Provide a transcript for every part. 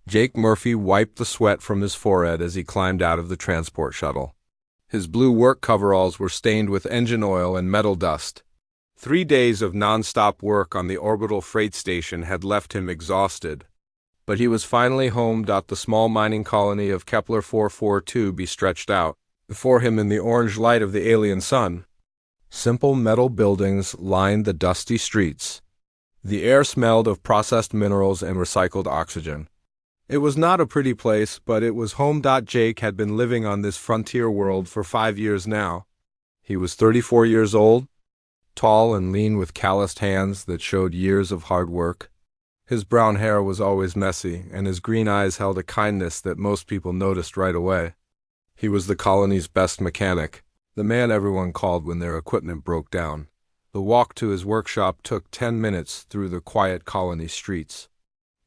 Jake Murphy wiped the sweat from his forehead as he climbed out of the transport shuttle. His blue work coveralls were stained with engine oil and metal dust. 3 days of non-stop work on the orbital freight station had left him exhausted. But he was finally home. The small mining colony of Kepler 442b stretched out before him in the orange light of the alien sun. Simple metal buildings lined the dusty streets. The air smelled of processed minerals and recycled oxygen. It was not a pretty place, but it was home. Jake had been living on this frontier world for 5 years now. He was 34 years old, tall and lean with calloused hands that showed years of hard work. His brown hair was always messy, and his green eyes held a kindness that most people noticed right away. He was the colony's best mechanic, the man everyone called when their equipment broke down. The walk to his workshop took 10 minutes through the quiet colony streets.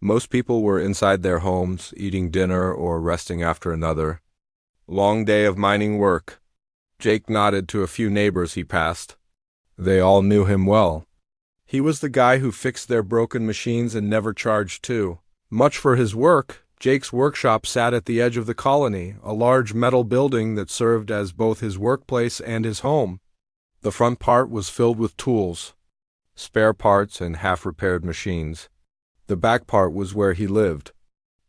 Most people were inside their homes, eating dinner or resting after another long day of mining work. Jake nodded to a few neighbors he passed. They all knew him well. He was the guy who fixed their broken machines and never charged too much for his work. Jake's workshop sat at the edge of the colony, a large metal building that served as both his workplace and his home. The front part was filled with tools, spare parts, and half-repaired machines. The back part was where he lived.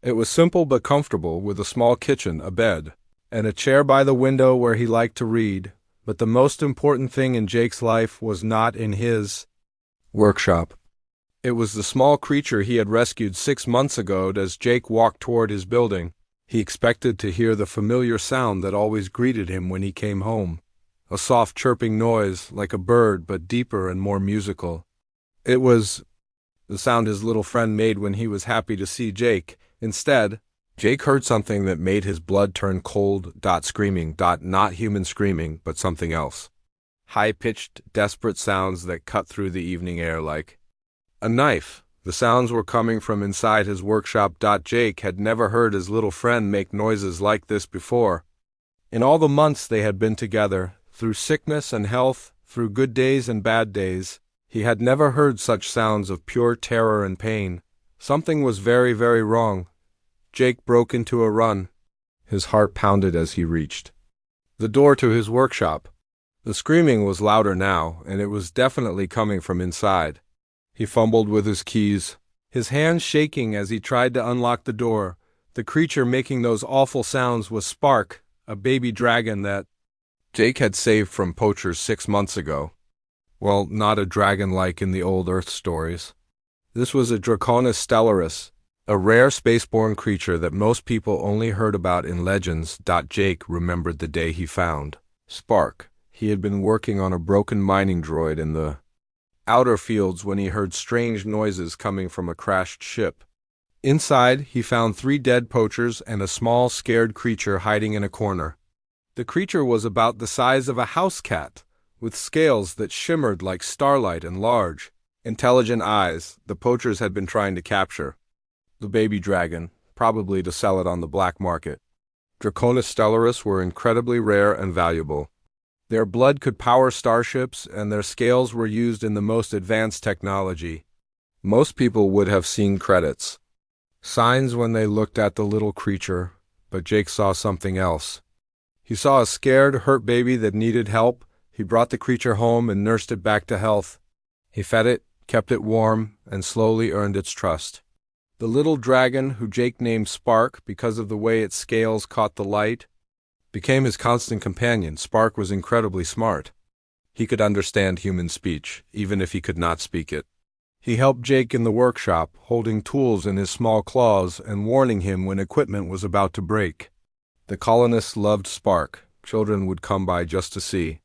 It was simple but comfortable, with a small kitchen, a bed, and a chair by the window where he liked to read. But the most important thing in Jake's life was not in his workshop. It was the small creature he had rescued 6 months ago. As Jake walked toward his building, he expected to hear the familiar sound that always greeted him when he came home. A soft chirping noise, like a bird, but deeper and more musical. It was the sound his little friend made when he was happy to see Jake. Instead, Jake heard something that made his blood turn cold. Screaming. Not human screaming, but something else. High-pitched, desperate sounds that cut through the evening air like a knife. The sounds were coming from inside his workshop. Jake had never heard his little friend make noises like this before. In all the months they had been together, through sickness and health, through good days and bad days, he had never heard such sounds of pure terror and pain. Something was very, very wrong. Jake broke into a run. His heart pounded as he reached the door to his workshop. The screaming was louder now, and it was definitely coming from inside. He fumbled with his keys, his hands shaking as he tried to unlock the door. The creature making those awful sounds was Spark, a baby dragon that Jake had saved from poachers 6 months ago. Well, not a dragon like in the old Earth stories. This was a Draconis stellaris, a rare spaceborne creature that most people only heard about in legends. Jake remembered the day he found Spark. He had been working on a broken mining droid in the outer fields when he heard strange noises coming from a crashed ship. Inside, he found 3 dead poachers and a small, scared creature hiding in a corner. The creature was about the size of a house cat, with scales that shimmered like starlight and large, intelligent eyes the poachers had been trying to capture. The baby dragon, probably to sell it on the black market. Draconis stellaris were incredibly rare and valuable. Their blood could power starships, and their scales were used in the most advanced technology. Most people would have seen credits, signs when they looked at the little creature, but Jake saw something else. He saw a scared, hurt baby that needed help. He brought the creature home and nursed it back to health. He fed it, kept it warm, and slowly earned its trust. The little dragon, who Jake named Spark because of the way its scales caught the light, became his constant companion. Spark was incredibly smart. He could understand human speech, even if he could not speak it. He helped Jake in the workshop, holding tools in his small claws and warning him when equipment was about to break. The colonists loved Spark. Children would come by just to see.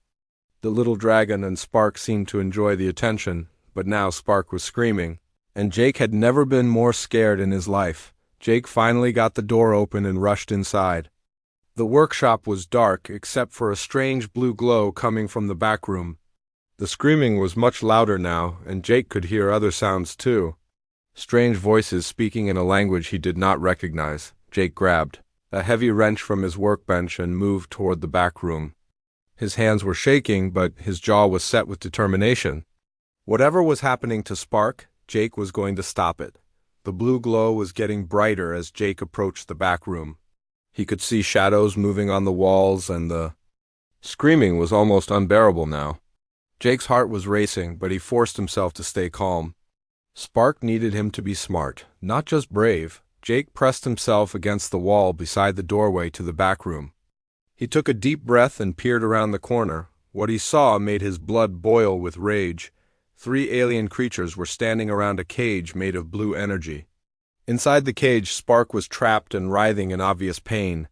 The little dragon and Spark seemed to enjoy the attention, but now Spark was screaming, and Jake had never been more scared in his life. Jake finally got the door open and rushed inside. The workshop was dark, except for a strange blue glow coming from the back room. The screaming was much louder now, and Jake could hear other sounds too. Strange voices speaking in a language he did not recognize. Jake grabbed a heavy wrench from his workbench and moved toward the back room. His hands were shaking, but his jaw was set with determination. Whatever was happening to Spark, Jake was going to stop it. The blue glow was getting brighter as Jake approached the back room. He could see shadows moving on the walls, and the screaming was almost unbearable now. Jake's heart was racing, but he forced himself to stay calm. Spark needed him to be smart, not just brave. Jake pressed himself against the wall beside the doorway to the back room. He took a deep breath and peered around the corner. What he saw made his blood boil with rage. 3 alien creatures were standing around a cage made of blue energy. Inside the cage, Spark was trapped and writhing in obvious pain.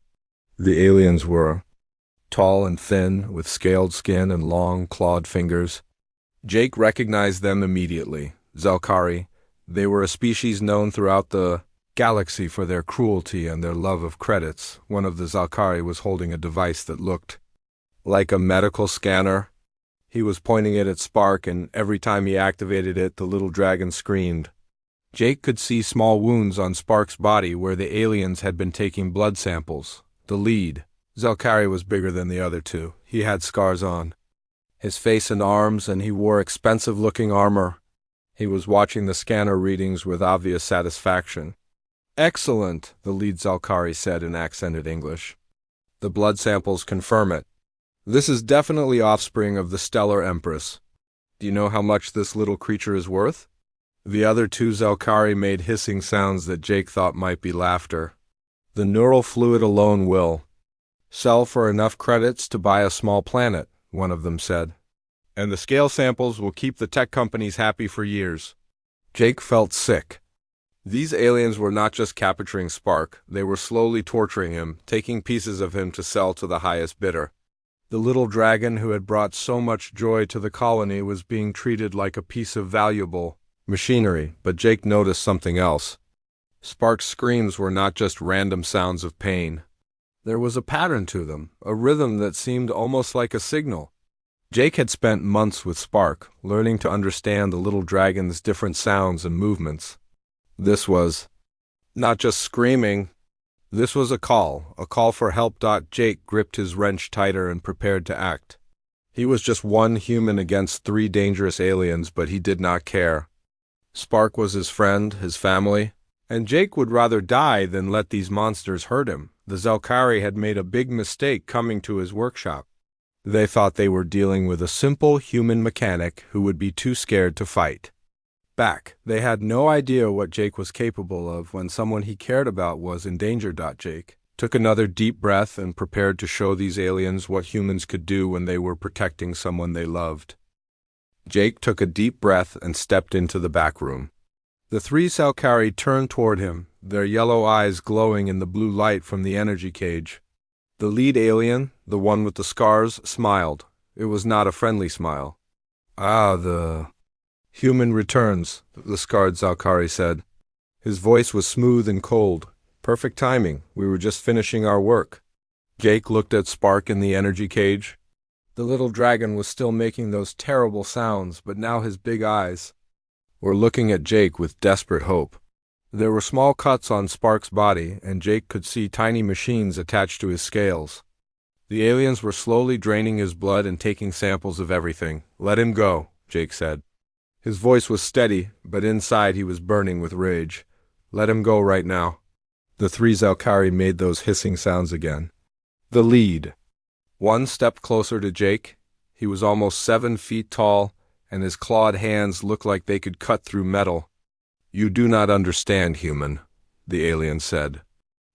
The aliens were tall and thin, with scaled skin and long, clawed fingers. Jake recognized them immediately. Zelkari. They were a species known throughout the galaxy for their cruelty and their love of credits. One of the Zelkari was holding a device that looked like a medical scanner. He was pointing it at Spark, and every time he activated it, the little dragon screamed. Jake could see small wounds on Spark's body where the aliens had been taking blood samples. The lead, Zelkari, was bigger than the other two. He had scars on his face and arms, and he wore expensive-looking armor. He was watching the scanner readings with obvious satisfaction. "Excellent," the lead Zelkari said in accented English. "The blood samples confirm it. This is definitely offspring of the Stellar Empress. Do you know how much this little creature is worth?" The other two Zelkari made hissing sounds that Jake thought might be laughter. "The neural fluid alone will sell for enough credits to buy a small planet," one of them said. "And the scale samples will keep the tech companies happy for years." Jake felt sick. These aliens were not just capturing Spark, they were slowly torturing him, taking pieces of him to sell to the highest bidder. The little dragon who had brought so much joy to the colony was being treated like a piece of valuable machinery, but Jake noticed something else. Spark's screams were not just random sounds of pain. There was a pattern to them, a rhythm that seemed almost like a signal. Jake had spent months with Spark, learning to understand the little dragon's different sounds and movements. This was not just screaming. This was a call for help. Jake gripped his wrench tighter and prepared to act. He was just one human against 3 dangerous aliens, but he did not care. Spark was his friend, his family, and Jake would rather die than let these monsters hurt him. The Zelkari had made a big mistake coming to his workshop. They thought they were dealing with a simple human mechanic who would be too scared to fight back. They had no idea what Jake was capable of when someone he cared about was in danger. Jake took another deep breath and prepared to show these aliens what humans could do when they were protecting someone they loved. Jake took a deep breath and stepped into the back room. The 3 Zelkari turned toward him, their yellow eyes glowing in the blue light from the energy cage. The lead alien, the one with the scars, smiled. It was not a friendly smile. "Ah, the human returns," the scarred Zelkari said. His voice was smooth and cold. "Perfect timing. We were just finishing our work." Jake looked at Spark in the energy cage. The little dragon was still making those terrible sounds, but now his big eyes were looking at Jake with desperate hope. There were small cuts on Spark's body, and Jake could see tiny machines attached to his scales. The aliens were slowly draining his blood and taking samples of everything. "Let him go," Jake said. His voice was steady, but inside he was burning with rage. "Let him go right now." The 3 Zelkari made those hissing sounds again. The lead. One stepped closer to Jake. He was almost 7 feet tall, and his clawed hands looked like they could cut through metal. "You do not understand, human," the alien said.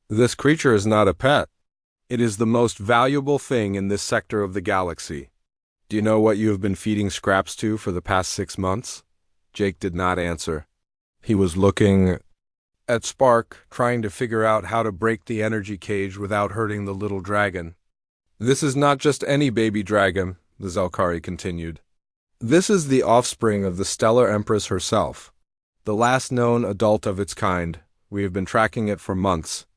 "This creature is not a pet. It is the most valuable thing in this sector of the galaxy. Do you know what you have been feeding scraps to for the past 6 months?" Jake did not answer. He was looking at Spark, trying to figure out how to break the energy cage without hurting the little dragon. "This is not just any baby dragon," the Zelkari continued. "This is the offspring of the Stellar Empress herself, the last known adult of its kind. We have been tracking it for months."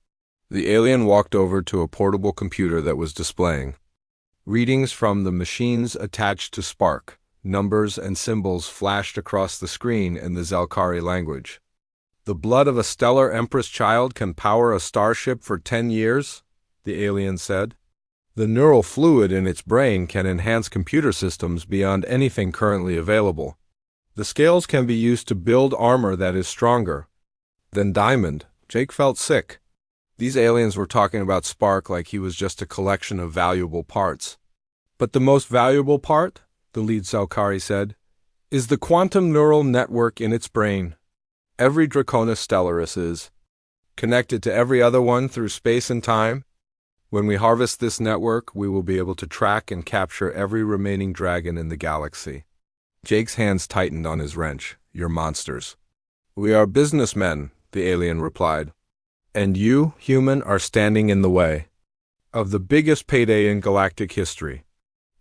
The alien walked over to a portable computer that was displaying readings from the machines attached to Spark. Numbers and symbols flashed across the screen in the Zelkari language. "The blood of a Stellar Empress child can power a starship for 10 years, the alien said. "The neural fluid in its brain can enhance computer systems beyond anything currently available. The scales can be used to build armor that is stronger. Then Diamond. Jake felt sick. These aliens were talking about Spark like he was just a collection of valuable parts. But the most valuable part, the lead Zelkari said, is the quantum neural network in its brain. Every Draconis Stellaris is connected to every other one through space and time. When we harvest this network, we will be able to track and capture every remaining dragon in the galaxy. Jake's hands tightened on his wrench. You're monsters. We are businessmen, the alien replied. And you, human, are standing in the way of the biggest payday in galactic history.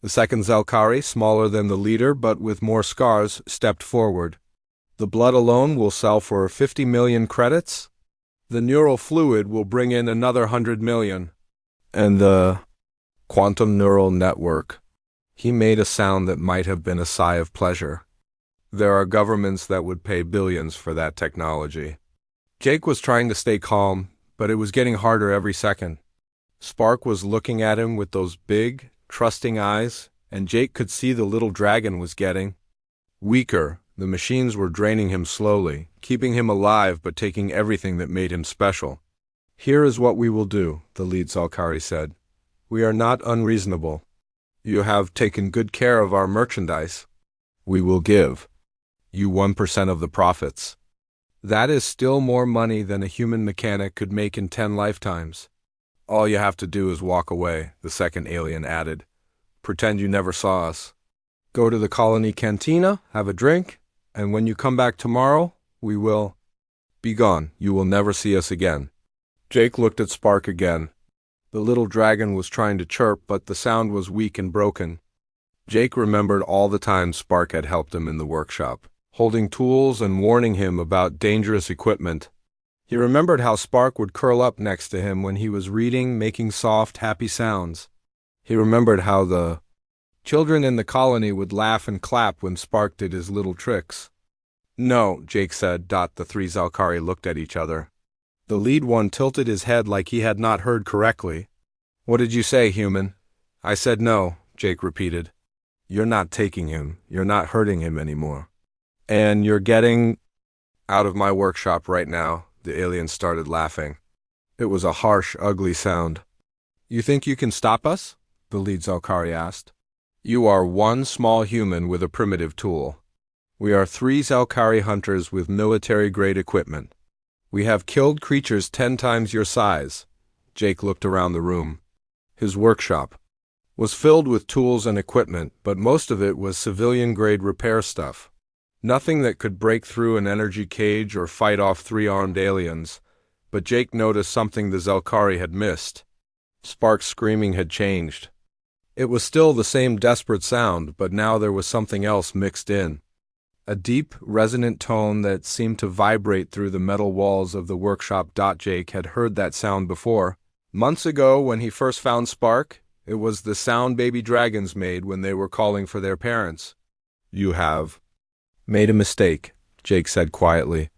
The second Zelkari, smaller than the leader but with more scars, stepped forward. The blood alone will sell for 50 million credits. The neural fluid will bring in another 100 million. And the quantum neural network. He made a sound that might have been a sigh of pleasure. There are governments that would pay billions for that technology. Jake was trying to stay calm, but it was getting harder every second. Spark was looking at him with those big, trusting eyes, and Jake could see the little dragon was getting weaker. The machines were draining him slowly, keeping him alive but taking everything that made him special. Here is what we will do, the lead Zelkari said. We are not unreasonable. You have taken good care of our merchandise. We will give you 1% of the profits. That is still more money than a human mechanic could make in 10 lifetimes. All you have to do is walk away, the second alien added. Pretend you never saw us. Go to the colony cantina, have a drink, and when you come back tomorrow, we will be gone. You will never see us again. Jake looked at Spark again. The little dragon was trying to chirp, but the sound was weak and broken. Jake remembered all the times Spark had helped him in the workshop, holding tools and warning him about dangerous equipment. He remembered how Spark would curl up next to him when he was reading, making soft, happy sounds. He remembered how the children in the colony would laugh and clap when Spark did his little tricks. No, Jake said. The three Zelkari looked at each other. The lead one tilted his head like he had not heard correctly. What did you say, human? I said no, Jake repeated. You're not taking him. You're not hurting him anymore. And you're getting out of my workshop right now, the alien started laughing. It was a harsh, ugly sound. You think you can stop us? The lead Zelkari asked. You are one small human with a primitive tool. We are 3 Zelkari hunters with military-grade equipment. We have killed creatures 10 times your size. Jake looked around the room. His workshop was filled with tools and equipment, but most of it was civilian-grade repair stuff. Nothing that could break through an energy cage or fight off 3-armed aliens, but Jake noticed something the Zelkari had missed. Spark's screaming had changed. It was still the same desperate sound, but now there was something else mixed in. A deep, resonant tone that seemed to vibrate through the metal walls of the workshop. Jake had heard that sound before. Months ago, when he first found Spark, it was the sound baby dragons made when they were calling for their parents. You have made a mistake, Jake said quietly.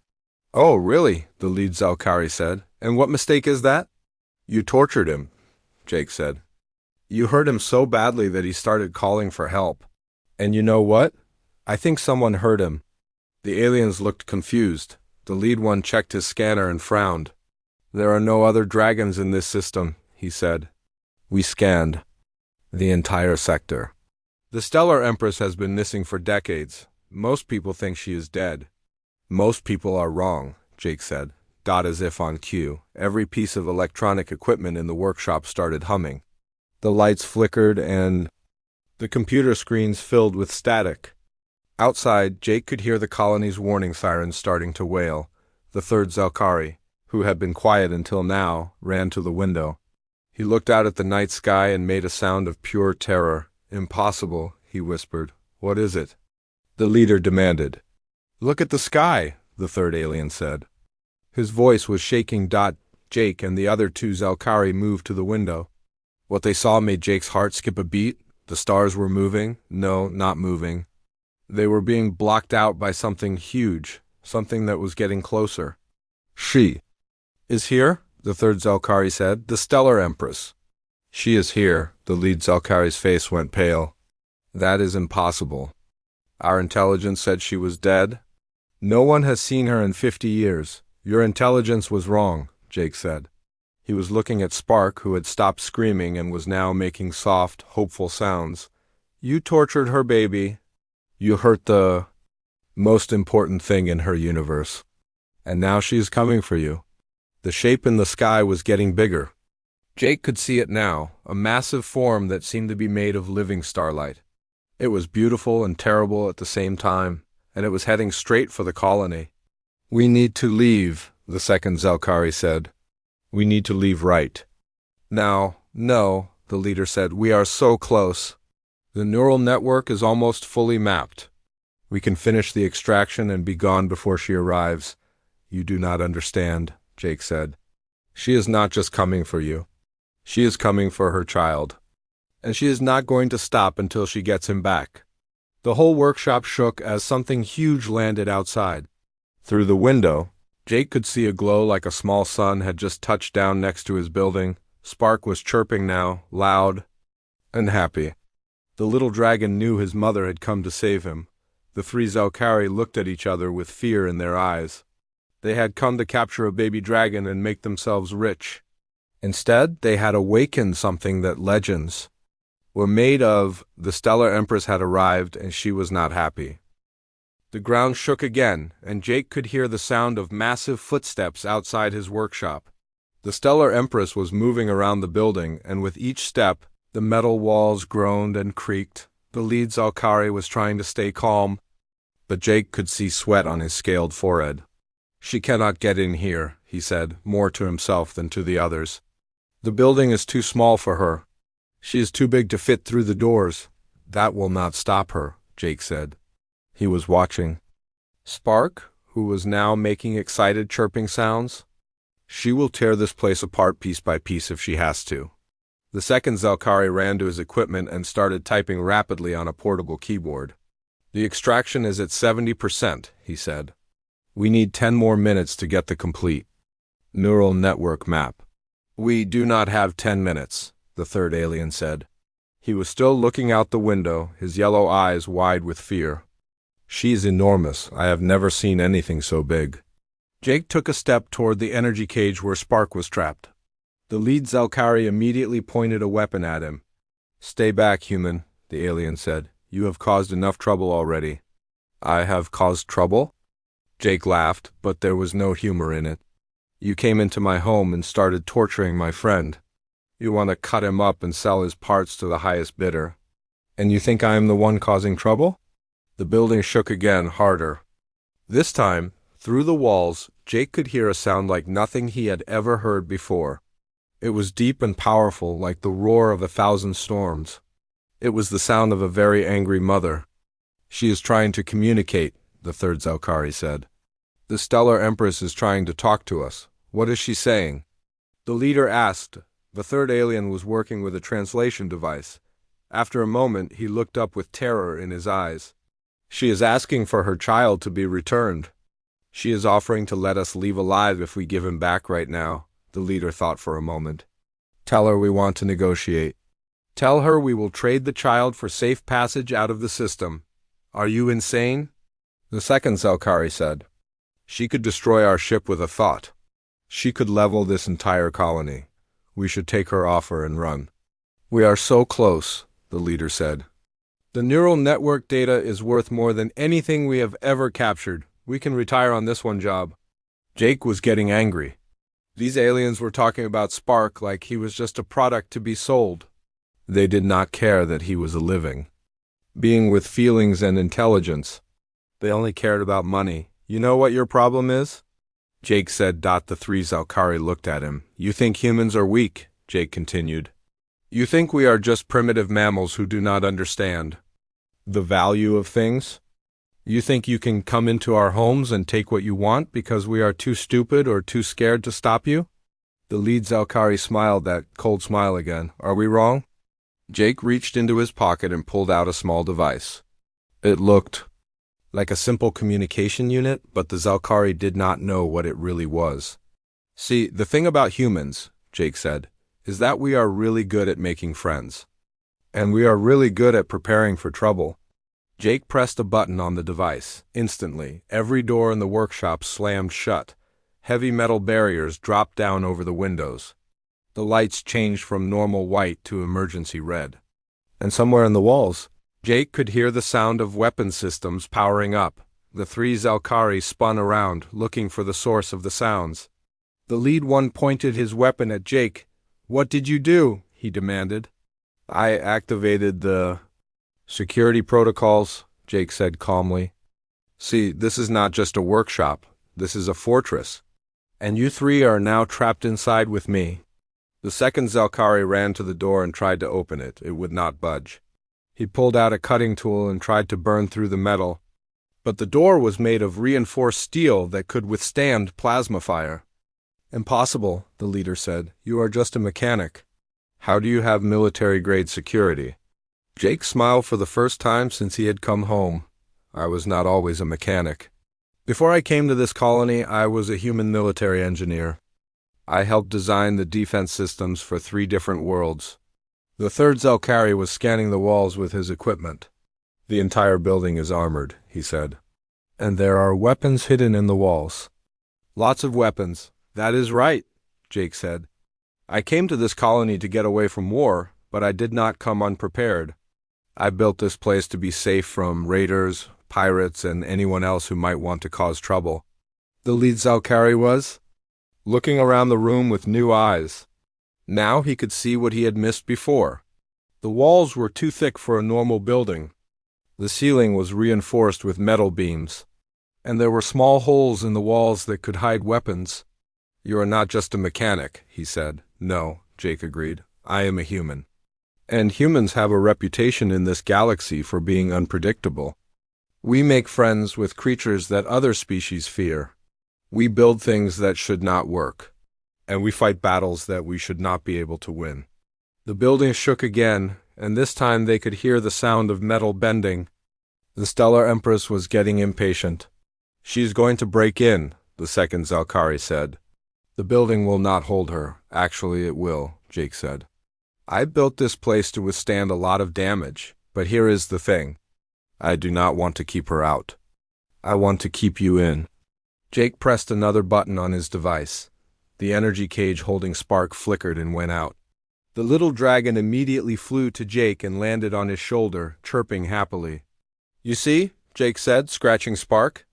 Oh, really? The lead Zelkari said. And what mistake is that? You tortured him, Jake said. You hurt him so badly that he started calling for help. And you know what? I think someone hurt him. The aliens looked confused. The lead one checked his scanner and frowned. There are no other dragons in this system, he said. We scanned the entire sector. The Stellar Empress has been missing for decades. Most people think she is dead. Most people are wrong, Jake said. As if on cue, every piece of electronic equipment in the workshop started humming. The lights flickered and the computer screens filled with static. Outside, Jake could hear the colony's warning sirens starting to wail. The third Zelkari, who had been quiet until now, ran to the window. He looked out at the night sky and made a sound of pure terror. Impossible, he whispered. What is it? The leader demanded. Look at the sky, the third alien said. His voice was shaking. Jake and the other 2 Zelkari moved to the window. What they saw made Jake's heart skip a beat. The stars were moving. No, not moving. They were being blocked out by something huge, something that was getting closer. She is here, the third Zelkari said. The Stellar Empress. She is here. The lead Zelkari's face went pale. That is impossible. Our intelligence said she was dead. No one has seen her in 50 years. Your intelligence was wrong, Jake said. He was looking at Spark, who had stopped screaming and was now making soft, hopeful sounds. You tortured her baby. You hurt the most important thing in her universe. And now she is coming for you. The shape in the sky was getting bigger. Jake could see it now, a massive form that seemed to be made of living starlight. It was beautiful and terrible at the same time, and it was heading straight for the colony. We need to leave, the second Zelkari said. We need to leave right now. No, the leader said. We are so close. The neural network is almost fully mapped. We can finish the extraction and be gone before she arrives. You do not understand, Jake said. She is not just coming for you. She is coming for her child. And she is not going to stop until she gets him back. The whole workshop shook as something huge landed outside. Through the window, Jake could see a glow like a small sun had just touched down next to his building. Spark was chirping now, loud and happy. The little dragon knew his mother had come to save him. The three Zelkari looked at each other with fear in their eyes. They had come to capture a baby dragon and make themselves rich. Instead, they had awakened something that legends were made of. The Stellar Empress had arrived, and she was not happy. The ground shook again, and Jake could hear the sound of massive footsteps outside his workshop. The Stellar Empress was moving around the building, and with each step, the metal walls groaned and creaked. The lead Zelkari was trying to stay calm, but Jake could see sweat on his scaled forehead. She cannot get in here, he said, more to himself than to the others. The building is too small for her. She is too big to fit through the doors. That will not stop her, Jake said. He was watching Spark, who was now making excited chirping sounds. She will tear this place apart piece by piece if she has to. The second Zelkari ran to his equipment and started typing rapidly on a portable keyboard. The extraction is at 70%, he said. We need 10 more minutes to get the complete neural network map. We do not have 10 minutes, the third alien said. He was still looking out the window, his yellow eyes wide with fear. She is enormous. I have never seen anything so big. Jake took a step toward the energy cage where Spark was trapped. The lead Zelkari immediately pointed a weapon at him. Stay back, human, the alien said. You have caused enough trouble already. I have caused trouble? Jake laughed, but there was no humor in it. You came into my home and started torturing my friend. You want to cut him up and sell his parts to the highest bidder. And you think I am the one causing trouble? The building shook again, harder. This time, through the walls, Jake could hear a sound like nothing he had ever heard before. It was deep and powerful, like the roar of 1,000 storms. It was the sound of a very angry mother. She is trying to communicate, the third Zelkari said. The Stellar Empress is trying to talk to us. What is she saying? The leader asked. The third alien was working with a translation device. After a moment, he looked up with terror in his eyes. She is asking for her child to be returned. She is offering to let us leave alive if we give him back right now, the leader thought for a moment. Tell her we want to negotiate. Tell her we will trade the child for safe passage out of the system. Are you insane? The second Zelkari said. She could destroy our ship with a thought. She could level this entire colony. We should take her offer and run. We are so close, the leader said. The neural network data is worth more than anything we have ever captured. We can retire on this one job. Jake was getting angry. These aliens were talking about Spark like he was just a product to be sold. They did not care that he was a living being with feelings and intelligence. They only cared about money. You know what your problem is? Jake said. The three Zelkari looked at him. You think humans are weak, Jake continued. You think we are just primitive mammals who do not understand the value of things? You think you can come into our homes and take what you want because we are too stupid or too scared to stop you? The lead Zelkari smiled that cold smile again. Are we wrong? Jake reached into his pocket and pulled out a small device. It looked like a simple communication unit, but the Zelkari did not know what it really was. See, the thing about humans, Jake said, is that we are really good at making friends. And we are really good at preparing for trouble. Jake pressed a button on the device. Instantly, every door in the workshop slammed shut. Heavy metal barriers dropped down over the windows. The lights changed from normal white to emergency red. And somewhere in the walls, Jake could hear the sound of weapon systems powering up. The three Zelkari spun around, looking for the source of the sounds. The lead one pointed his weapon at Jake. "What did you do?" he demanded. "I activated the security protocols," Jake said calmly. "See, this is not just a workshop. This is a fortress. And you three are now trapped inside with me." The second Zelkari ran to the door and tried to open it. It would not budge. He pulled out a cutting tool and tried to burn through the metal, but the door was made of reinforced steel that could withstand plasma fire. "Impossible," the leader said. "You are just a mechanic. How do you have military-grade security?" Jake smiled for the first time since he had come home. "I was not always a mechanic. Before I came to this colony, I was a human military engineer. I helped design the defense systems for 3 different worlds." The third Zelkari was scanning the walls with his equipment. "The entire building is armored," he said. "And there are weapons hidden in the walls." "Lots of weapons. That is right," Jake said. "I came to this colony to get away from war, but I did not come unprepared. I built this place to be safe from raiders, pirates, and anyone else who might want to cause trouble." The lead Zelkari was looking around the room with new eyes. Now he could see what he had missed before. The walls were too thick for a normal building. The ceiling was reinforced with metal beams, and there were small holes in the walls that could hide weapons. "You are not just a mechanic," he said. "No," Jake agreed. "I am a human. And humans have a reputation in this galaxy for being unpredictable. We make friends with creatures that other species fear. We build things that should not work. And we fight battles that we should not be able to win." The building shook again, and this time they could hear the sound of metal bending. The Stellar Empress was getting impatient. "She's going to break in," the second Zelkari said. "The building will not hold her. Actually, it will," Jake said. "I built this place to withstand a lot of damage, but here is the thing. I do not want to keep her out. I want to keep you in." Jake pressed another button on his device. The energy cage holding Spark flickered and went out. The little dragon immediately flew to Jake and landed on his shoulder, chirping happily. "You see," Jake said, scratching Spark.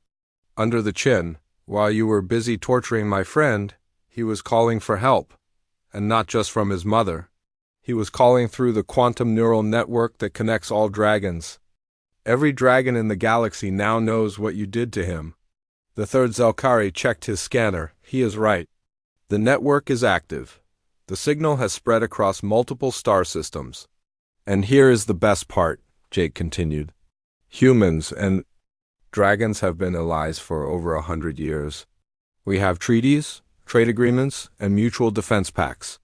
"Under the chin, while you were busy torturing my friend, he was calling for help. And not just from his mother. He was calling through the quantum neural network that connects all dragons. Every dragon in the galaxy now knows what you did to him." The third Zelkari checked his scanner. "He is right. The network is active. The signal has spread across multiple star systems. And here is the best part," Jake continued. "Humans and dragons have been allies for over 100 years. We have treaties, trade agreements, and mutual defense pacts.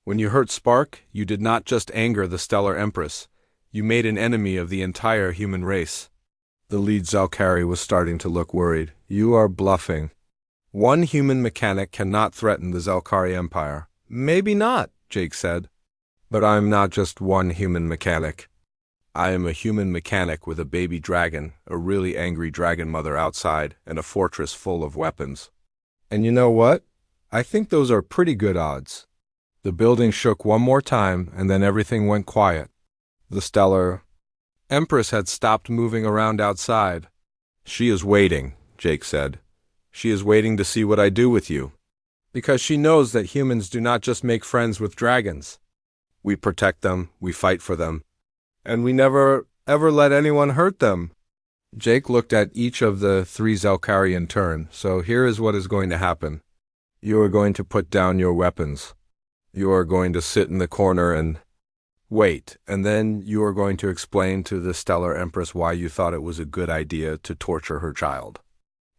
When you hurt Spark, you did not just anger the Stellar Empress. You made an enemy of the entire human race." The lead Zelkari was starting to look worried. "You are bluffing. One human mechanic cannot threaten the Zelkari Empire." "Maybe not," Jake said. "But I'm not just one human mechanic. I am a human mechanic with a baby dragon, a really angry dragon mother outside, and a fortress full of weapons. And you know what? I think those are pretty good odds." The building shook one more time, and then everything went quiet. The Stellar Empress had stopped moving around outside. "She is waiting," Jake said. "She is waiting to see what I do with you. Because she knows that humans do not just make friends with dragons. We protect them, we fight for them, and we never, ever let anyone hurt them." Jake looked at each of the 3 Zelkari in turn. "So here is what is going to happen. You are going to put down your weapons. You are going to sit in the corner and wait, and then you are going to explain to the Stellar Empress why you thought it was a good idea to torture her child."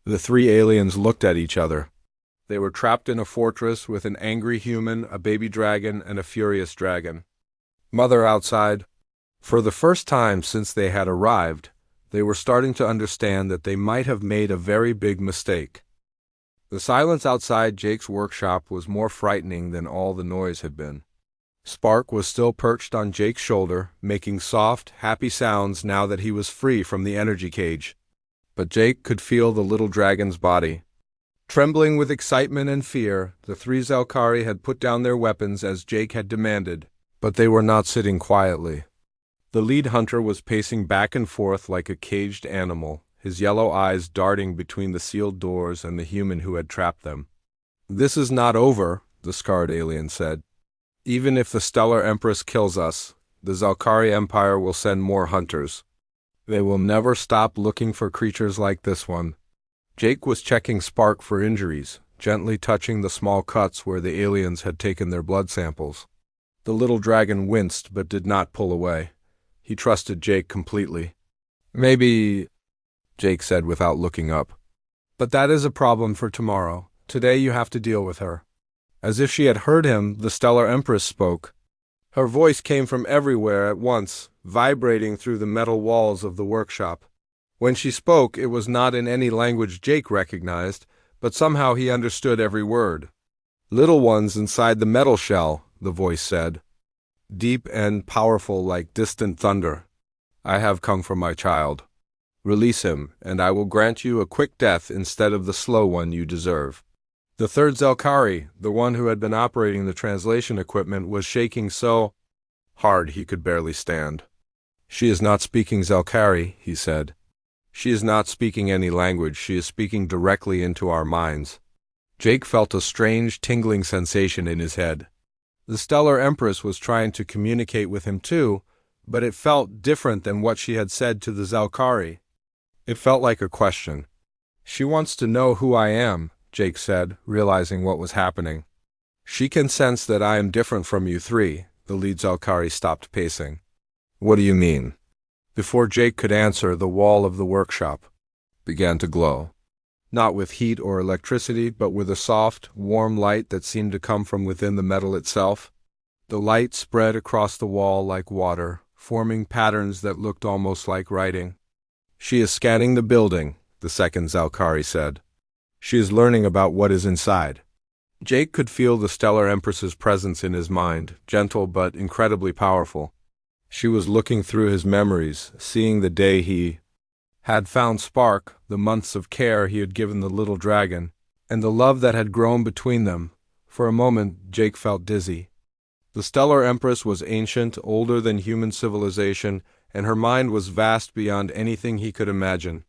The 3 aliens looked at each other. They were trapped in a fortress with an angry human, a baby dragon, and a furious dragon. Mother outside. For the first time since they had arrived, they were starting to understand that they might have made a very big mistake. The silence outside Jake's workshop was more frightening than all the noise had been. Spark was still perched on Jake's shoulder, making soft, happy sounds now that he was free from the energy cage. But Jake could feel the little dragon's body Trembling with excitement and fear, the three Zelkari had put down their weapons as Jake had demanded, but they were not sitting quietly. The lead hunter was pacing back and forth like a caged animal, his yellow eyes darting between the sealed doors and the human who had trapped them. "This is not over," the scarred alien said. "Even if the Stellar Empress kills us, the Zelkari Empire will send more hunters. They will never stop looking for creatures like this one." Jake was checking Spark for injuries, gently touching the small cuts where the aliens had taken their blood samples. The little dragon winced but did not pull away. He trusted Jake completely. "Maybe," Jake said without looking up. "But that is a problem for tomorrow. Today you have to deal with her." As if she had heard him, the Stellar Empress spoke. Her voice came from everywhere at once, vibrating through the metal walls of the workshop. When she spoke, it was not in any language Jake recognized, but somehow he understood every word. "Little ones inside the metal shell," the voice said, "deep and powerful like distant thunder. I have come for my child. Release him, and I will grant you a quick death instead of the slow one you deserve." The third Zelkari, the one who had been operating the translation equipment, was shaking so hard he could barely stand. "She is not speaking Zelkari," he said. "She is not speaking any language. She is speaking directly into our minds." Jake felt a strange, tingling sensation in his head. The Stellar Empress was trying to communicate with him too, but it felt different than what she had said to the Zelkari. It felt like a question. "She wants to know who I am," Jake said, realizing what was happening. "She can sense that I am different from you three." The lead Zelkari stopped pacing. "What do you mean?" Before Jake could answer, the wall of the workshop began to glow. Not with heat or electricity, but with a soft, warm light that seemed to come from within the metal itself. The light spread across the wall like water, forming patterns that looked almost like writing. "She is scanning the building," the second Zelkari said. "She is learning about what is inside." Jake could feel the Stellar Empress's presence in his mind, gentle but incredibly powerful. She was looking through his memories, seeing the day he had found Spark, the months of care he had given the little dragon, and the love that had grown between them. For a moment, Jake felt dizzy. The Stellar Empress was ancient, older than human civilization, and her mind was vast beyond anything he could imagine.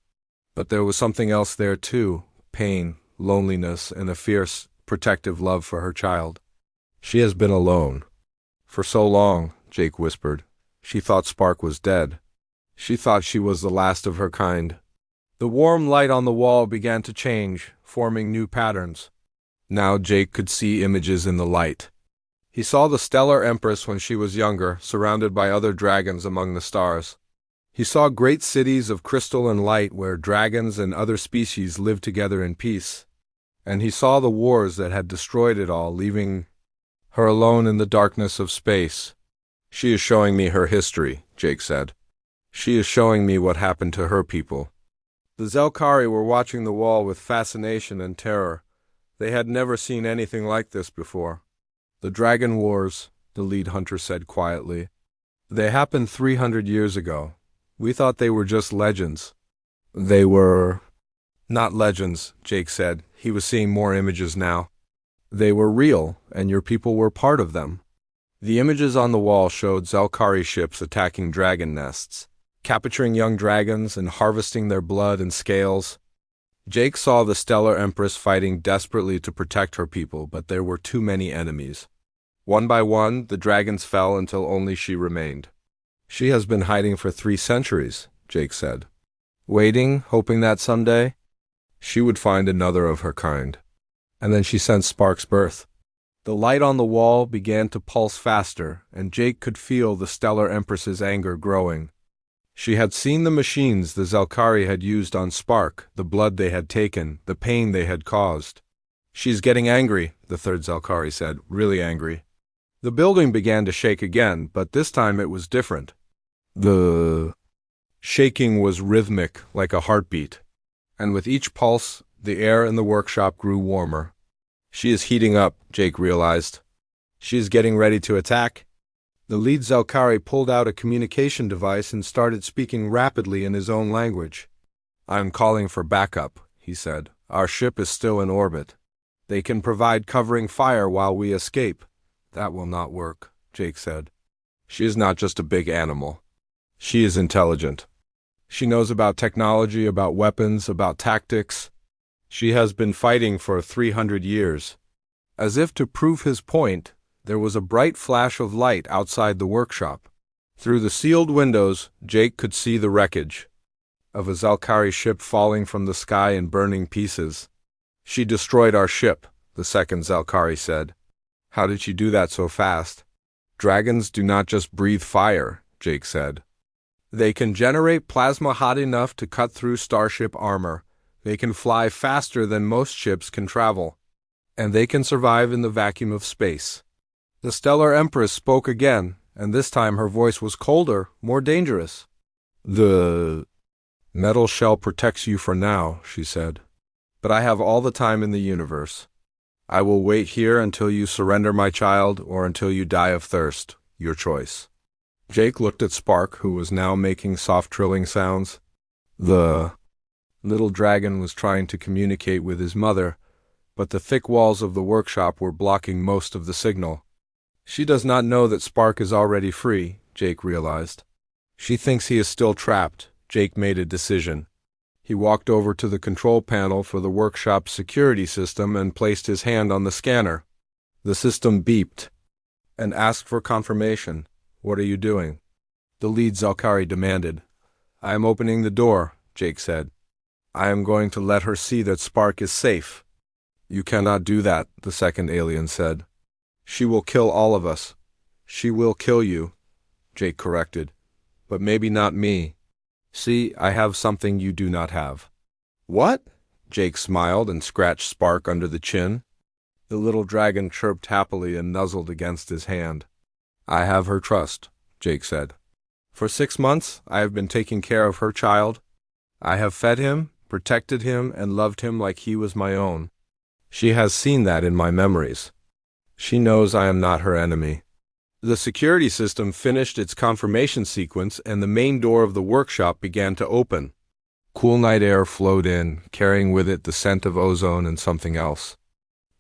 But there was something else there too, pain, loneliness, and a fierce, protective love for her child. "She has been alone for so long," Jake whispered. "She thought Spark was dead. She thought she was the last of her kind." The warm light on the wall began to change, forming new patterns. Now Jake could see images in the light. He saw the Stellar Empress when she was younger, surrounded by other dragons among the stars. He saw great cities of crystal and light where dragons and other species lived together in peace. And he saw the wars that had destroyed it all, leaving her alone in the darkness of space. "She is showing me her history," Jake said. "She is showing me what happened to her people." The Zelkari were watching the wall with fascination and terror. They had never seen anything like this before. "The Dragon Wars," the lead hunter said quietly. "They happened 300 years ago. We thought they were just legends." "They were not legends," Jake said. He was seeing more images now. "They were real, and your people were part of them." The images on the wall showed Zelkari ships attacking dragon nests, capturing young dragons and harvesting their blood and scales. Jake saw the Stellar Empress fighting desperately to protect her people, but there were too many enemies. One by one, the dragons fell until only she remained. "She has been hiding for 3 centuries, Jake said. "Waiting, hoping that someday she would find another of her kind." And then she sensed Spark's birth. The light on the wall began to pulse faster, and Jake could feel the Stellar Empress's anger growing. She had seen the machines the Zelkari had used on Spark, the blood they had taken, the pain they had caused. "She's getting angry," the third Zelkari said, "really angry." The building began to shake again, but this time it was different. The shaking was rhythmic, like a heartbeat, and with each pulse, the air in the workshop grew warmer. "She is heating up," Jake realized. "She is getting ready to attack." The lead Zelkari pulled out a communication device and started speaking rapidly in his own language. "I am calling for backup," he said. Our ship is still in orbit. They can provide covering fire while we escape. That will not work, Jake said. She is not just a big animal. She is intelligent. She knows about technology, about weapons, about tactics. She has been fighting for 300 years. As if to prove his point, there was a bright flash of light outside the workshop. Through the sealed windows, Jake could see the wreckage of a Zalkari ship falling from the sky in burning pieces. She destroyed our ship, the second Zalkari said. How did she do that so fast? Dragons do not just breathe fire, Jake said. They can generate plasma hot enough to cut through starship armor. They can fly faster than most ships can travel. And they can survive in the vacuum of space. The Stellar Empress spoke again, and this time her voice was colder, more dangerous. The metal shell protects you for now, she said. But I have all the time in the universe. I will wait here until you surrender my child or until you die of thirst. Your choice. Jake looked at Spark, who was now making soft trilling sounds. The little dragon was trying to communicate with his mother, but the thick walls of the workshop were blocking most of the signal. She does not know that Spark is already free, Jake realized. She thinks he is still trapped. Jake made a decision. He walked over to the control panel for the workshop's security system and placed his hand on the scanner. The system beeped and asked for confirmation. What are you doing? The lead Zalkari demanded. I am opening the door, Jake said. I am going to let her see that Spark is safe. You cannot do that, the second alien said. She will kill all of us. She will kill you, Jake corrected. But maybe not me. See, I have something you do not have. What? Jake smiled and scratched Spark under the chin. The little dragon chirped happily and nuzzled against his hand. I have her trust, Jake said. For 6 months, I have been taking care of her child. I have fed him, protected him, and loved him like he was my own. She has seen that in my memories. She knows I am not her enemy. The security system finished its confirmation sequence and the main door of the workshop began to open. Cool night air flowed in, carrying with it the scent of ozone and something else.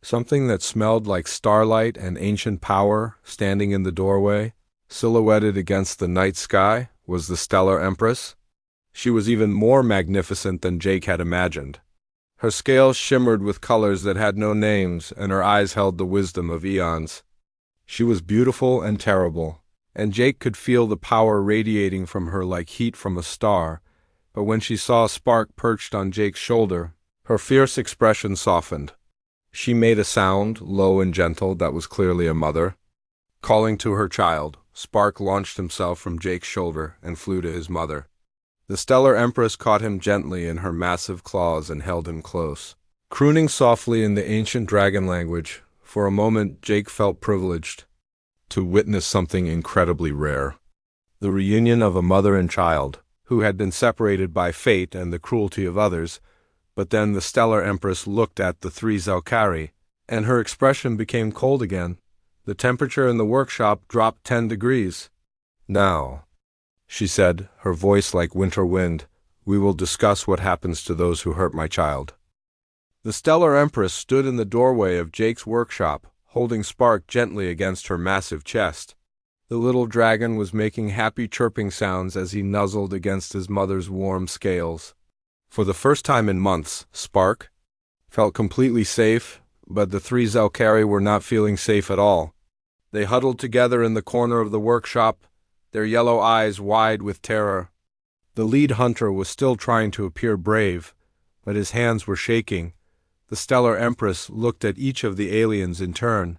Something that smelled like starlight and ancient power, standing in the doorway, silhouetted against the night sky, was the Stellar Empress. She was even more magnificent than Jake had imagined. Her scales shimmered with colors that had no names, and her eyes held the wisdom of eons. She was beautiful and terrible, and Jake could feel the power radiating from her like heat from a star, but when she saw Spark perched on Jake's shoulder, her fierce expression softened. She made a sound, low and gentle, that was clearly a mother. Calling to her child, Spark launched himself from Jake's shoulder and flew to his mother. The Stellar Empress caught him gently in her massive claws and held him close. Crooning softly in the ancient dragon language, for a moment Jake felt privileged to witness something incredibly rare. The reunion of a mother and child, who had been separated by fate and the cruelty of others. But then the Stellar Empress looked at the 3 Zalkari, and her expression became cold again. The temperature in the workshop dropped 10 degrees. Now, she said, her voice like winter wind, we will discuss what happens to those who hurt my child. The Stellar Empress stood in the doorway of Jake's workshop, holding Spark gently against her massive chest. The little dragon was making happy chirping sounds as he nuzzled against his mother's warm scales. For the first time in months, Spark felt completely safe, but the 3 Zalkari were not feeling safe at all. They huddled together in the corner of the workshop, their yellow eyes wide with terror. The lead hunter was still trying to appear brave, but his hands were shaking. The Stellar Empress looked at each of the aliens in turn.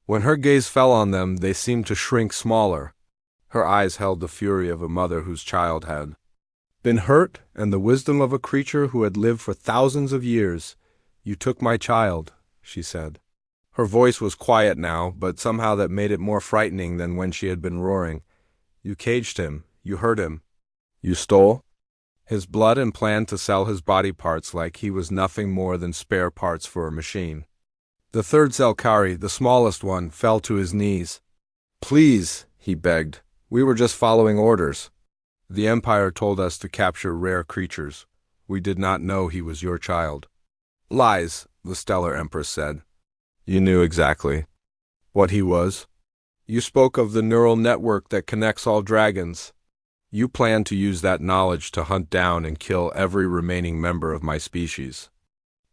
When her gaze fell on them, they seemed to shrink smaller. Her eyes held the fury of a mother whose child had been hurt, and the wisdom of a creature who had lived for thousands of years. You took my child, she said. Her voice was quiet now, but somehow that made it more frightening than when she had been roaring. You caged him. You hurt him. You stole his blood and planned to sell his body parts like he was nothing more than spare parts for a machine. The 3rd Zalkari, the smallest one, fell to his knees. Please, he begged. We were just following orders. The Empire told us to capture rare creatures. We did not know he was your child. Lies, the Stellar Empress said. You knew exactly what he was. You spoke of the neural network that connects all dragons. You plan to use that knowledge to hunt down and kill every remaining member of my species.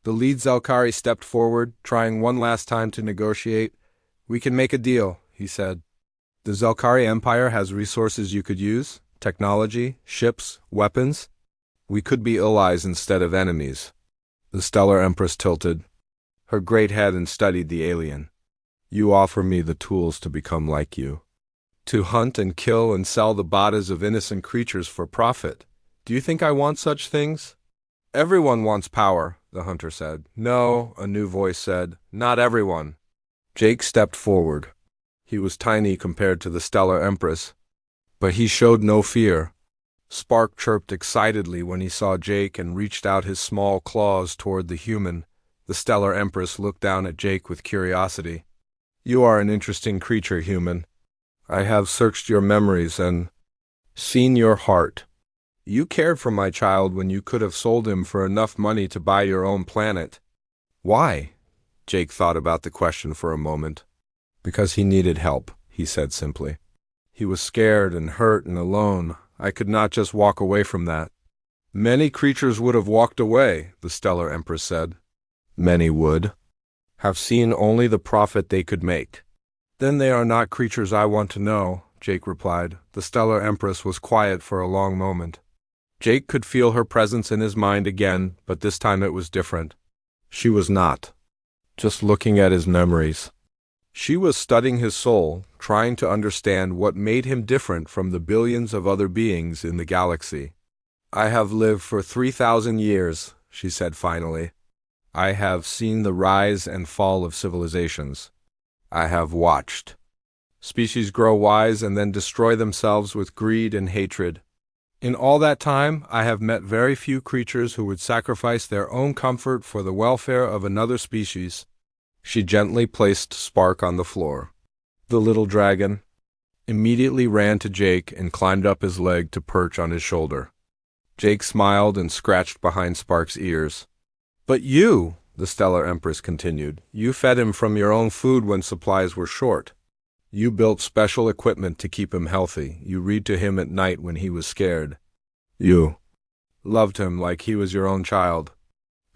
The lead Zelkari stepped forward, trying one last time to negotiate. We can make a deal, he said. The Zelkari Empire has resources you could use, technology, ships, weapons. We could be allies instead of enemies. The Stellar Empress tilted her great head and studied the alien. You offer me the tools to become like you. To hunt and kill and sell the bodies of innocent creatures for profit. Do you think I want such things? Everyone wants power, the hunter said. No, a new voice said. Not everyone. Jake stepped forward. He was tiny compared to the Stellar Empress, but he showed no fear. Spark chirped excitedly when he saw Jake and reached out his small claws toward the human. The Stellar Empress looked down at Jake with curiosity. You are an interesting creature, human. I have searched your memories and seen your heart. You cared for my child when you could have sold him for enough money to buy your own planet. Why? Jake thought about the question for a moment. Because he needed help, he said simply. He was scared and hurt and alone. I could not just walk away from that. Many creatures would have walked away, the Stellar Empress said. Many would have seen only the profit they could make. Then they are not creatures I want to know, Jake replied. The Stellar Empress was quiet for a long moment. Jake could feel her presence in his mind again, but this time it was different. She was not just looking at his memories. She was studying his soul, trying to understand what made him different from the billions of other beings in the galaxy. I have lived for 3,000 years, she said finally. I have seen the rise and fall of civilizations. I have watched species grow wise and then destroy themselves with greed and hatred. In all that time, I have met very few creatures who would sacrifice their own comfort for the welfare of another species. She gently placed Spark on the floor. The little dragon immediately ran to Jake and climbed up his leg to perch on his shoulder. Jake smiled and scratched behind Spark's ears. But you, the Stellar Empress continued, you fed him from your own food when supplies were short. You built special equipment to keep him healthy. You read to him at night when he was scared. You loved him like he was your own child.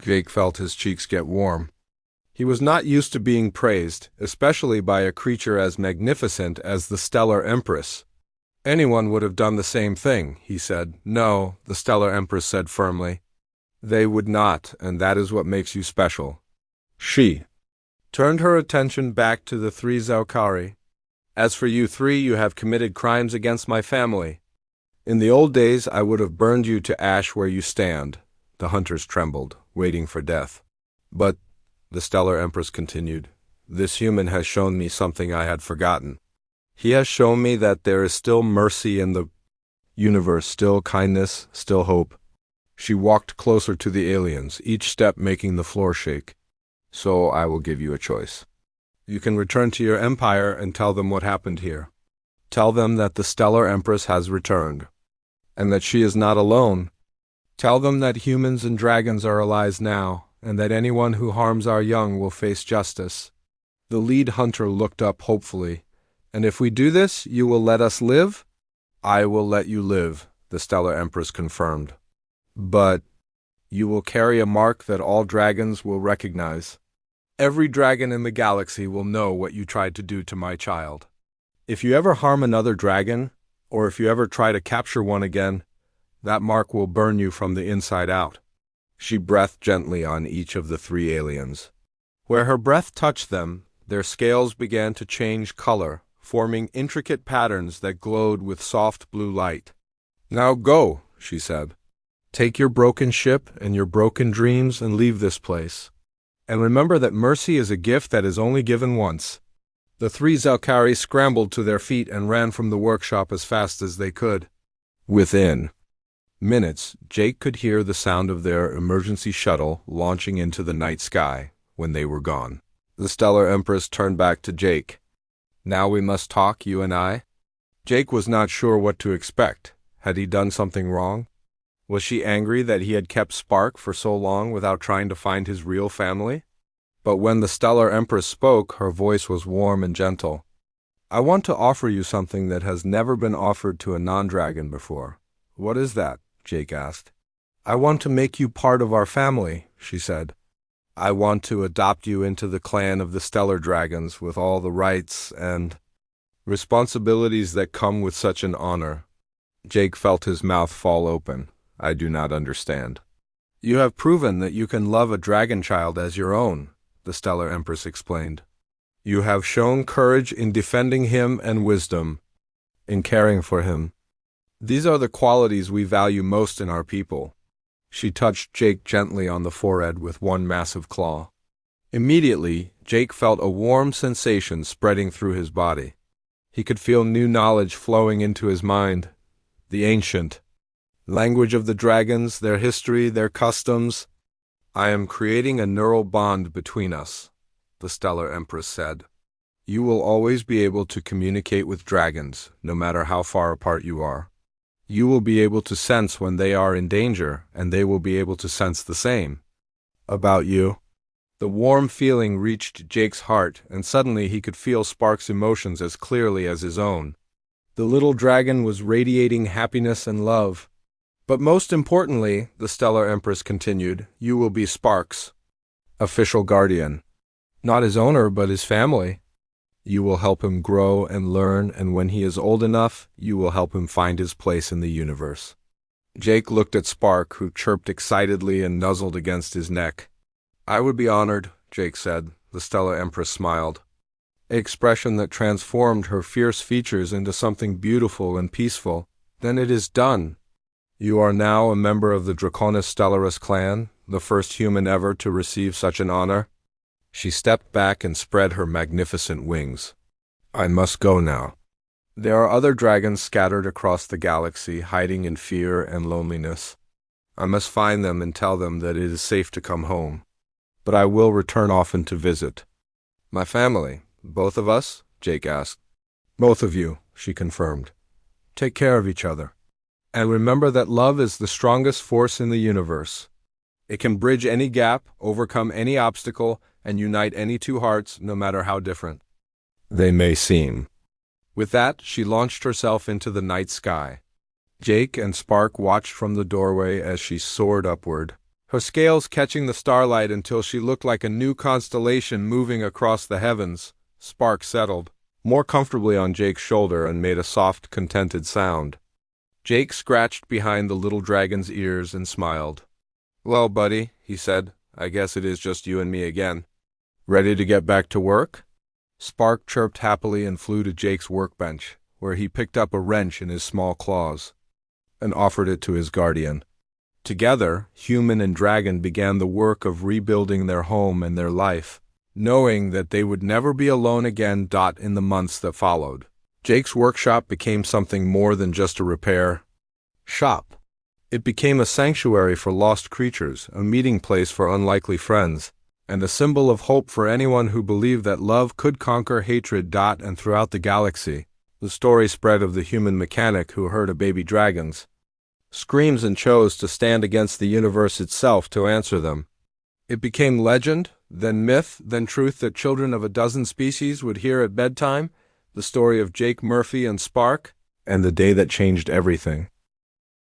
Jake felt his cheeks get warm. He was not used to being praised, especially by a creature as magnificent as the Stellar Empress. Anyone would have done the same thing, he said. No, the Stellar Empress said firmly. They would not, and that is what makes you special. She turned her attention back to the three Zelkari. As for you three, you have committed crimes against my family. In the old days, I would have burned you to ash where you stand. The hunters trembled, waiting for death. But, the Stellar Empress continued, this human has shown me something I had forgotten. He has shown me that there is still mercy in the universe, still kindness, still hope. She walked closer to the aliens, each step making the floor shake. So I will give you a choice. You can return to your empire and tell them what happened here. Tell them that the Stellar Empress has returned, and that she is not alone. Tell them that humans and dragons are allies now, and that anyone who harms our young will face justice. The lead hunter looked up hopefully. And if we do this, you will let us live? I will let you live, the Stellar Empress confirmed. But you will carry a mark that all dragons will recognize. Every dragon in the galaxy will know what you tried to do to my child. If you ever harm another dragon, or if you ever try to capture one again, that mark will burn you from the inside out. She breathed gently on each of the three aliens. Where her breath touched them, their scales began to change color, forming intricate patterns that glowed with soft blue light. Now go, she said. Take your broken ship and your broken dreams and leave this place. And remember that mercy is a gift that is only given once. The three Zelkari scrambled to their feet and ran from the workshop as fast as they could. Within minutes, Jake could hear the sound of their emergency shuttle launching into the night sky when they were gone. The Stellar Empress turned back to Jake. Now we must talk, you and I? Jake was not sure what to expect. Had he done something wrong? Was she angry that he had kept Spark for so long without trying to find his real family? But when the Stellar Empress spoke, her voice was warm and gentle. I want to offer you something that has never been offered to a non-dragon before. What is that? Jake asked. I want to make you part of our family, she said. I want to adopt you into the clan of the Stellar Dragons with all the rights and responsibilities that come with such an honor. Jake felt his mouth fall open. I do not understand. You have proven that you can love a dragon child as your own, the Stellar Empress explained. You have shown courage in defending him and wisdom in caring for him. These are the qualities we value most in our people. She touched Jake gently on the forehead with one massive claw. Immediately, Jake felt a warm sensation spreading through his body. He could feel new knowledge flowing into his mind. The ancient language of the dragons, their history, their customs. I am creating a neural bond between us, the Stellar Empress said. You will always be able to communicate with dragons, no matter how far apart you are. You will be able to sense when they are in danger, and they will be able to sense the same about you. The warm feeling reached Jake's heart, and suddenly he could feel Spark's emotions as clearly as his own. The little dragon was radiating happiness and love. But most importantly, the Stellar Empress continued, you will be Spark's official guardian. Not his owner, but his family. You will help him grow and learn, and when he is old enough, you will help him find his place in the universe. Jake looked at Spark, who chirped excitedly and nuzzled against his neck. I would be honored, Jake said. The Stellar Empress smiled, an expression that transformed her fierce features into something beautiful and peaceful. Then it is done. You are now a member of the Draconis Stellaris clan, the first human ever to receive such an honor. She stepped back and spread her magnificent wings. I must go now. There are other dragons scattered across the galaxy, hiding in fear and loneliness. I must find them and tell them that it is safe to come home. But I will return often to visit. My family, both of us? Jake asked. Both of you, she confirmed. Take care of each other. And remember that love is the strongest force in the universe. It can bridge any gap, overcome any obstacle, and unite any two hearts, no matter how different they may seem. With that, she launched herself into the night sky. Jake and Spark watched from the doorway as she soared upward, her scales catching the starlight until she looked like a new constellation moving across the heavens. Spark settled more comfortably on Jake's shoulder and made a soft, contented sound. Jake scratched behind the little dragon's ears and smiled. Well, buddy, he said, I guess it is just you and me again. Ready to get back to work? Spark chirped happily and flew to Jake's workbench, where he picked up a wrench in his small claws and offered it to his guardian. Together, human and dragon began the work of rebuilding their home and their life, knowing that they would never be alone again. In the months that followed, Jake's workshop became something more than just a repair shop. It became a sanctuary for lost creatures, a meeting place for unlikely friends, and a symbol of hope for anyone who believed that love could conquer hatred. And throughout the galaxy, the story spread of the human mechanic who heard a baby dragon's screams and chose to stand against the universe itself to answer them. It became legend, then myth, then truth that children of a dozen species would hear at bedtime, the story of Jake Murphy and Spark, and the day that changed everything.